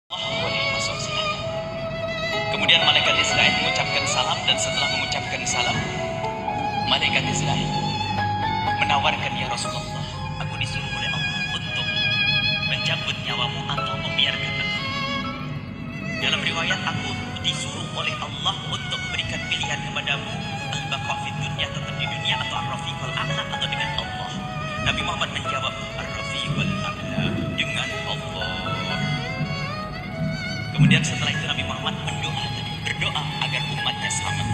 Boleh masuk silakan. Kemudian malaikat Israel mengucapkan salam, dan setelah mengucapkan salam, malaikat Israel menawarkan, ya Rasulullah, aku disuruh oleh Allah untuk mencabut nyawamu atau membiarkan aku. Dalam riwayat, aku disuruh oleh Allah untuk memberikan pilihan kepadamu, al-baqa fid dunya, tetap di dunia, atau ar-rafiqul a'la, atau dengan Allah. Nabi Muhammad menjawab, ar-rafiqul a'la, dengan Allah. Kemudian setelah itu Nabi Muhammad berdoa agar umatnya selamat.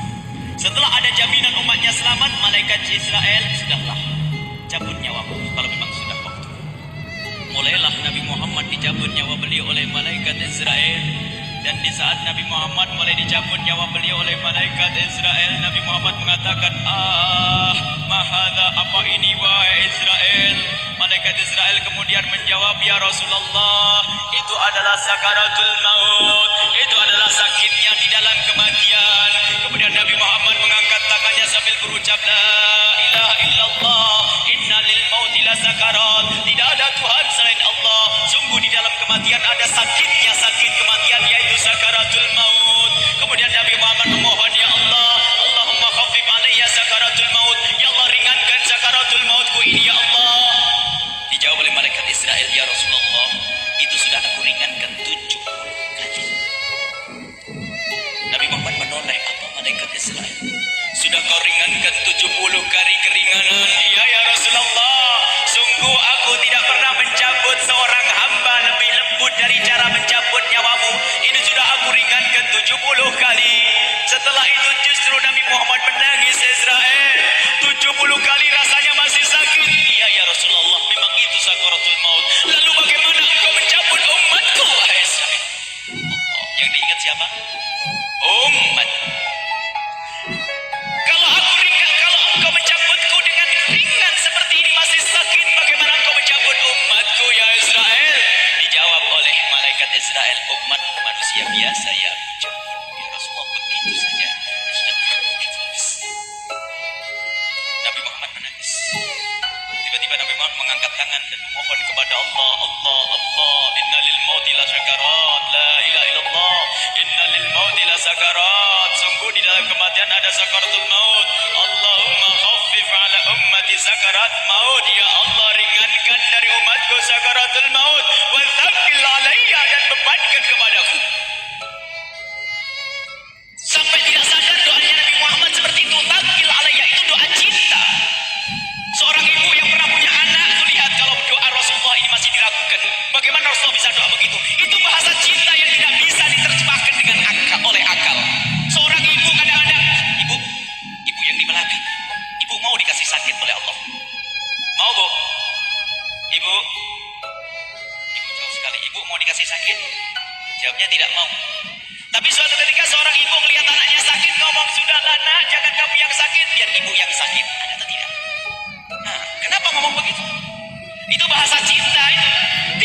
Setelah ada jaminan umatnya selamat, malaikat Israel, sudahlah, cabut nyawamu kalau memang sudah waktu. Mulailah Nabi Muhammad dicabut nyawa beliau oleh malaikat Israel. Dan di saat Nabi Muhammad mulai dicabut nyawa beliau oleh malaikat Israel, Nabi Muhammad mengatakan, mahadha, apa ini wahai Israel? Malaikat Israel kemudian menjawab, ya Rasulullah, itu adalah sakaratul maut, itu adalah sakitnya di dalam kematian. Kemudian Nabi Muhammad mengangkat tangannya sambil berucap, la ilaha illallah, inna lil mauti la sakarat, tidak ada Tuhan selain Allah, sungguh di dalam kematian ada sakitnya, sakit kematian, yaitu sakaratul maut. Kemudian Nabi Muhammad memohon, ya Allah, Allahumma khaffif alayya sakaratul maut, ya Allah, ringankan sakaratul mautku ini, ya Allah. Dijawab oleh malaikat Israel, ya Rasulullah, itu sudah aku ringankan 70 kali. Nabi Muhammad menoleh, apa malaikat Israel? Sudah kau ringankan 70 kali keringanan? Ya Rasulullah, sungguh aku tidak pernah mencabut seorang hamba lebih lembut dari cara mencabut nyawamu. Ini sudah aku ringankan 70 kali. Setelah itu justru Nabi Muhammad menangis, Israel, 70 kali rasanya masih sakit. Ya Rasulullah, memang itu sakaratul maut. Lalu bagaimana engkau mencabut umatku, wahai Israel? Yang diingat siapa? Umat. Kalau engkau mencabutku dengan ringan seperti ini masih sakit, bagaimana engkau mencabut umatku, ya Israel? Dijawab oleh malaikat Israel, umatmu manusia biasa yang mencabut. Ya Rasulullah, begitu saja. Nabi Muhammad menangis. Tiba-tiba Nabi Muhammad mengangkat tangan dan memohon kepada Allah, Allah, Allah, inna lil mauti la sakarat, la ilaha illallah, inna lil mauti la sakarat, sungguh di dalam kematian ada sakaratul maut. Allahumma khaffif ala ummati sakarat maut, ya Allah, ringankan dari umatku sakaratul maut, wa thaqqil alayya, dan bebankan kepadaku. Sampai tidak sadar doanya Nabi Muhammad seperti itu, thaqqil alayya, itu doa cinta. Seorang ibu yang pernah punya anak itu lihat kalau doa Rasulullah ini masih diragukan. Bagaimana Rasulullah bisa doa begitu? Itu bahasa cinta yang tidak bisa diterjemahkan dengan akal, oleh akal. Seorang ibu kadang-kadang, ibu yang di belakang, ibu mau dikasih sakit oleh Allah? Mau, Bu? Ibu jauh sekali. Ibu mau dikasih sakit? Jawabnya tidak mau. Tapi suatu ketika seorang ibu melihat anaknya sakit, ngomong, sudahlah nak, jangan kamu yang sakit, biar ibu yang sakit. Ada atau tidak? Nah, kenapa ngomong begitu? Itu bahasa cinta itu.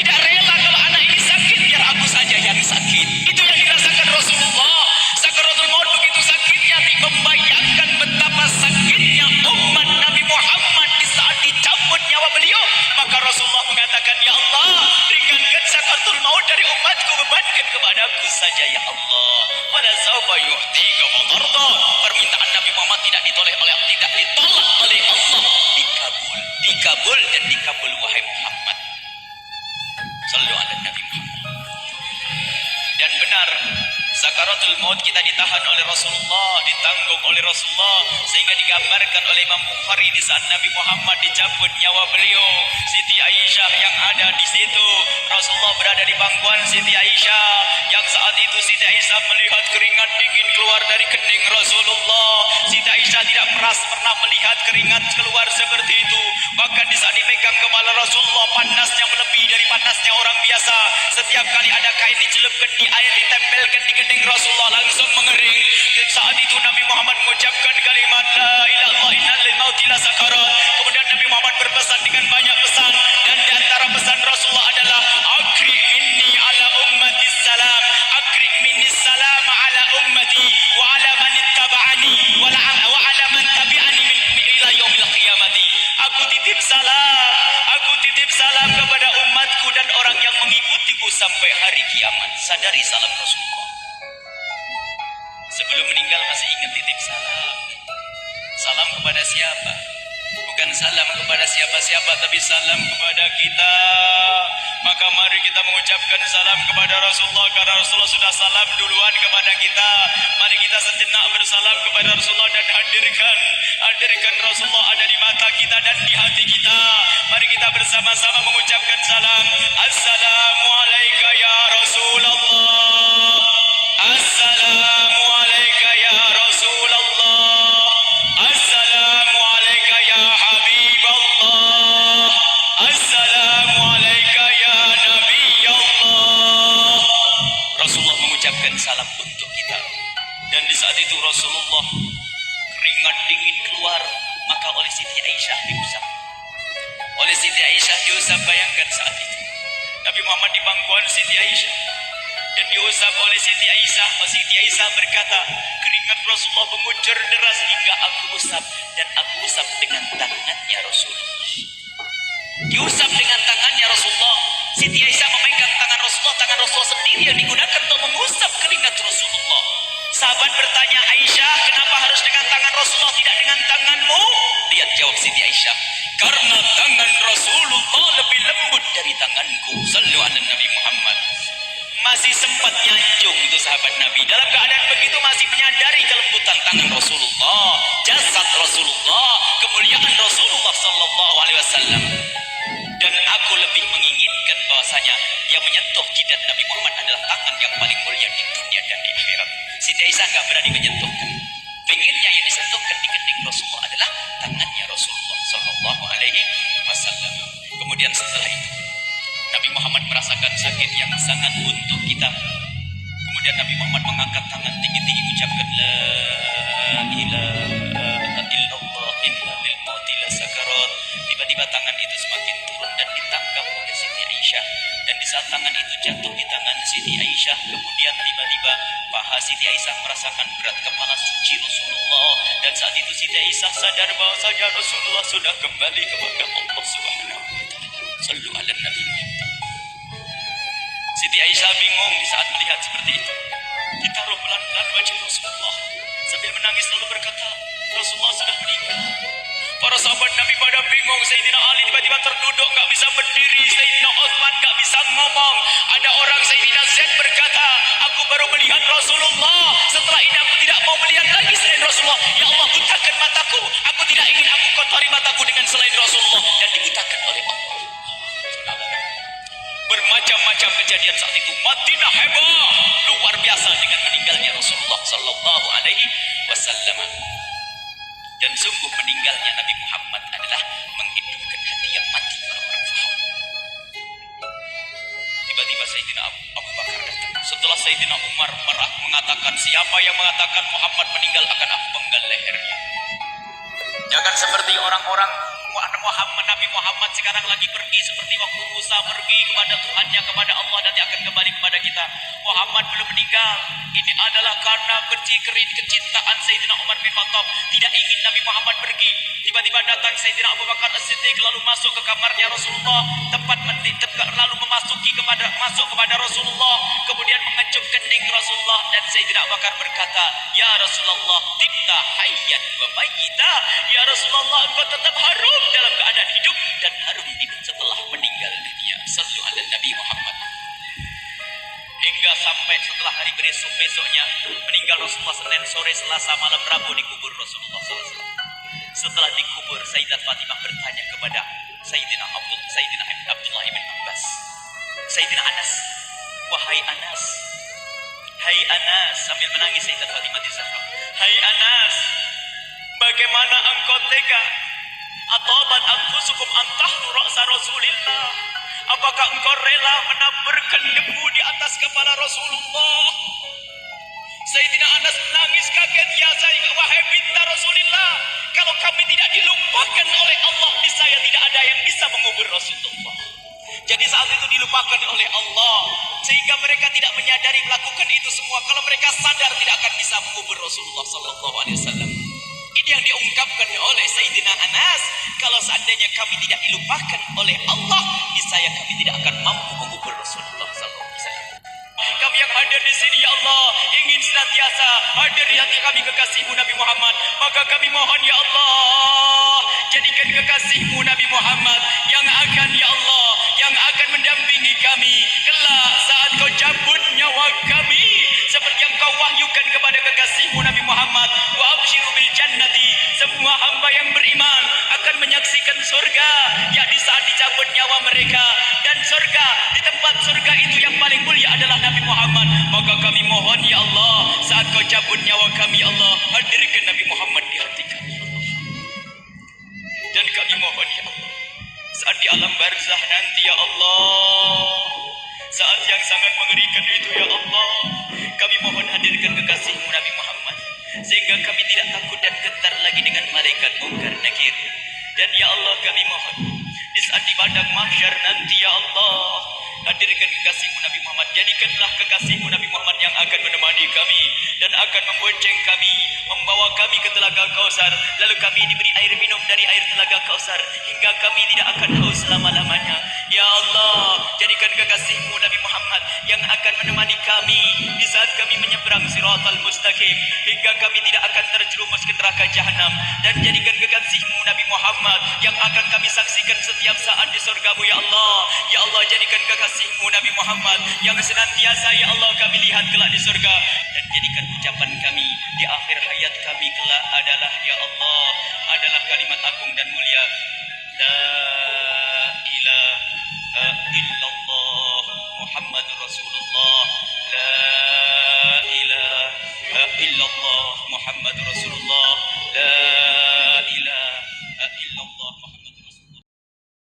Tidak rela kalau anak ini sakit, biar aku saja yang sakit. Itu yang dirasakan Rasulullah. Sakaratul maut begitu sakitnya, membayangkan betapa sakitnya umat Nabi Muhammad di saat dicabut nyawa beliau. Maka Rasulullah mengatakan, ya Allah, ringankan sakaratul maut dari umatku, bebankan kepadaku saja, ya Allah. Wala sawfa yu'tika fatarda. Permintaan Nabi Muhammad tidak ditolak oleh Allah, dikabul dan dikabul, wahai Muhammad. Sallu ala Nabi Muhammad. Dan benar, sakaratul maut kita ditahan oleh Rasulullah, ditanggung oleh Rasulullah, sehingga digambarkan oleh Imam Bukhari di saat Nabi Muhammad dicabut nyawa beliau, Siti Aisyah yang ada di situ. Rasulullah berada di pangkuan Siti Aisyah, yang saat itu Siti Aisyah melihat keringat dingin keluar dari kening Rasulullah. Siti Aisyah tidak pernah melihat keringat keluar seperti itu. Bahkan di saat dipegang kepala Rasulullah, panasnya melebihi dari panasnya orang biasa. Setiap kali ada kain dicelupkan di air, ditempelkan di kening Rasulullah, langsung mengering. Saat itu Nabi Muhammad mengucapkan kalimat la ilaha illallah, innal mauti la sakarat. Kemudian Nabi Muhammad berpesan dengan banyak pesan, dan di antara pesan Rasulullah adalah akri minni ala ummati salam, akri minni salam ala ummati wa ala man ittaba'ani wa ala man tabi'ani min ila yaumil qiyamati. Aku titip salam kepada umatku dan orang yang mengikutiku sampai hari kiamat. Sadari salam Rasulullah. Sebelum meninggal masih ingat titip salam. Salam kepada siapa? Bukan salam kepada siapa-siapa, tapi salam kepada kita. Maka mari kita mengucapkan salam kepada Rasulullah, karena Rasulullah sudah salam duluan kepada kita. Mari kita sejenak bersalam kepada Rasulullah dan hadirkan Rasulullah ada di mata kita dan di hati kita. Mari kita bersama-sama mengucapkan salam. Assalamualaikum ya Rasulullah. Assalamualaikum ya Rasulullah. Assalamualaikum ya Habiballah. Assalamualaikum ya Nabi Allah. Rasulullah mengucapkan salam untuk kita. Dan di saat itu Rasulullah keringat dingin keluar, maka oleh Siti Aisyah diusap. Oleh Siti Aisyah diusap, bayangkan saat itu Nabi Muhammad di pangkuan Siti Aisyah dan diusap oleh Siti Aisyah. Siti Aisyah berkata, keringat Rasulullah mengucur deras hingga aku usap, dan aku usap dengan tangannya Rasulullah. Diusap dengan tangannya Rasulullah. Siti Aisyah memegang tangan Rasulullah sendiri yang digunakan untuk mengusap keringat Rasulullah. Sahabat bertanya, Aisyah, kenapa harus dengan tangan Rasulullah tidak dengan tanganmu? Lihat jawab Siti Aisyah, karena tangan Rasulullah lebih lembut dari tanganku. Sallu ala Nabi Muhammad. Masih sempat nyanjung itu sahabat Nabi. Dalam keadaan begitu masih menyadari kelembutan tangan Rasulullah, jasad Rasulullah, kemuliaan Rasulullah sallallahu alaihi wasallam. Dan aku lebih menginginkan bahwasanya yang menyentuh jidat Nabi Muhammad adalah tangan yang paling mulia di dunia dan di akhirat. Siti Aisyah enggak berani menyentuhkan. Pengennya yang disentuhkan di kening Rasulullah adalah tangannya Rasulullah sallallahu alaihi wasallam. Kemudian setelah itu Nabi Muhammad merasakan sakit yang sangat untuk kita. Kemudian Nabi Muhammad mengangkat tangan tinggi-tinggi ucapkan la ilaha illallah inna lil mauti lasakarat. Tiba-tiba tangan itu semakin turun dan ditangkap oleh Siti Aisyah. Dan di saat tangan itu jatuh di tangan Siti Aisyah, kemudian tiba-tiba paha Siti Aisyah merasakan berat kepala suci Rasulullah. Dan saat itu Siti Aisyah sadar bahwasanya Rasulullah sudah kembali kepada Allah Subhanahu wa taala. Sallu ala Nabi Muhammad. Siti Aisyah bingung di saat melihat seperti itu. Ditaruh pelan-pelan wajah Rasulullah sambil menangis lalu berkata, Rasulullah sudah meninggal. Para sahabat Nabi pada bingung. Sayyidina Ali tiba-tiba terduduk, nggak bisa berdiri. Sayyidina Utsman nggak bisa ngomong. Ada orang Sayyidina Zaid berkata, aku baru melihat Rasulullah. Setelah ini aku tidak mau melihat lagi selain Rasulullah. Ya Allah, butakan mataku. Aku tidak ingin aku kotori mataku dengan selain Rasulullah. Dan dibutakan oleh Allah. Bermacam-macam kejadian saat itu. Madinah heboh luar biasa dengan meninggalnya Rasulullah sallallahu alaihi wasallam. Dan sungguh meninggalnya Nabi Muhammad adalah menghidupkan hati yang mati. Orang-orang faham. Tiba-tiba Sayyidina Abu Bakar datang. Setelah Sayyidina Umar mengatakan, siapa yang mengatakan Muhammad meninggal akan aku penggal lehernya. Jangan seperti orang-orang Nabi Muhammad sekarang lagi pergi seperti waktu Musa pergi kepada Tuhannya, kepada Allah, nanti akan kembali kepada kita. Muhammad belum meninggal. Ini adalah karena kecintaan Sayyidina Umar bin Khattab tidak ingin Nabi Muhammad pergi. Tiba-tiba datang Sayyidina Abu Bakar As-Siddiq lalu masuk ke kamarnya Rasulullah, lalu masuk kepada Rasulullah, kemudian mengecup kening Rasulullah, dan Sayyidina Abu Bakar berkata, ya Rasulullah, tibta hayyan wa mayyita. Ya Rasulullah, engkau tetap harum dalam keadaan hidup dan harum setelah meninggal dunia. Sallu ala Nabi Muhammad. Hingga sampai setelah hari besoknya meninggal Rasulullah, Senin sore, Selasa malam, Rabu dikubur Rasulullah SAW. Setelah dikubur, Sayyidat Fatimah bertanya kepada Sayyidina Abdullah bin Abbas, Sayyidina Anas, wahai Anas, hai Anas, sambil menangis Sayyidat Fatimah di sana, hai Anas, bagaimana engkau tega? Atabat anfusukum antahnu ra'sa Rasulillah. Apakah engkau rela menaburkan debu di atas kepala Rasulullah? Sayyidina Anas menangis kaget, ya wahai binta Rasulillah, kalau kami tidak dilupakan oleh Allah, niscaya tidak ada yang bisa mengubur Rasulullah. Jadi saat itu dilupakan oleh Allah, sehingga mereka tidak menyadari melakukan itu semua. Kalau mereka sadar tidak akan bisa mengubur Rasulullah sallallahu alaihi wasallam. Ini yang diungkapkan oleh Sayyidina Anas, kalau seandainya kami tidak dilupakan oleh Allah, niscaya kami tidak akan mampu mengubur Rasulullah SAW. Kami yang hadir di sini ya Allah ingin senantiasa hadir di hati kami kekasihmu Nabi Muhammad, maka kami mohon ya Allah jadikan kekasihmu Nabi Muhammad yang akan ya Allah yang akan mendampingi kami kelak saat kau cabut nyawa kami, seperti yang kau wahyukan kepada kekasihmu Nabi Muhammad, wa absyiru bil jannati, semua hamba yang beriman akan menyaksikan surga ya di saat dicabut nyawa mereka, dan surga di tempat surga itu yang paling mulia adalah Nabi Muhammad. Maka kami mohon ya Allah saat kau cabut nyawa kami Allah, hadirkan Nabi Muhammad di hati kami Allah. Dan kami mohon ya Allah saat di alam barzah nanti ya Allah, saat yang sangat mengerikan itu ya Allah, kami mohon hadirkan kekasihmu Nabi Muhammad, sehingga kami tidak takut dan gentar lagi dengan malaikat mungkar nakir. Dan ya Allah kami mohon di saat di padang mahsyar nanti ya Allah, hadirkan kekasihmu Nabi Muhammad, jadikanlah kekasihmu Nabi Muhammad yang akan menemani kami dan akan membonceng kami, membawa kami ke telaga Kausar, lalu kami diberi air minum dari air telaga Kausar hingga kami tidak akan haus selama-lamanya. Ya Allah, jadikan kekasihmu Nabi Muhammad yang akan menemani kami di saat kami menyeberang Siratal Mustaqim hingga kami tidak akan terjerumus ke neraka Jahanam, dan jadikan kekasihmu Nabi Muhammad yang akan kami saksikan setiap saat di surgamu ya Allah. Ya Allah, jadikan kekasihmu Nabi Muhammad yang senantiasa ya Allah kami lihat kelak di surga, dan jadikan ucapan kami di akhir hayat kami kelak adalah ya Allah adalah kalimat agung dan mulia, la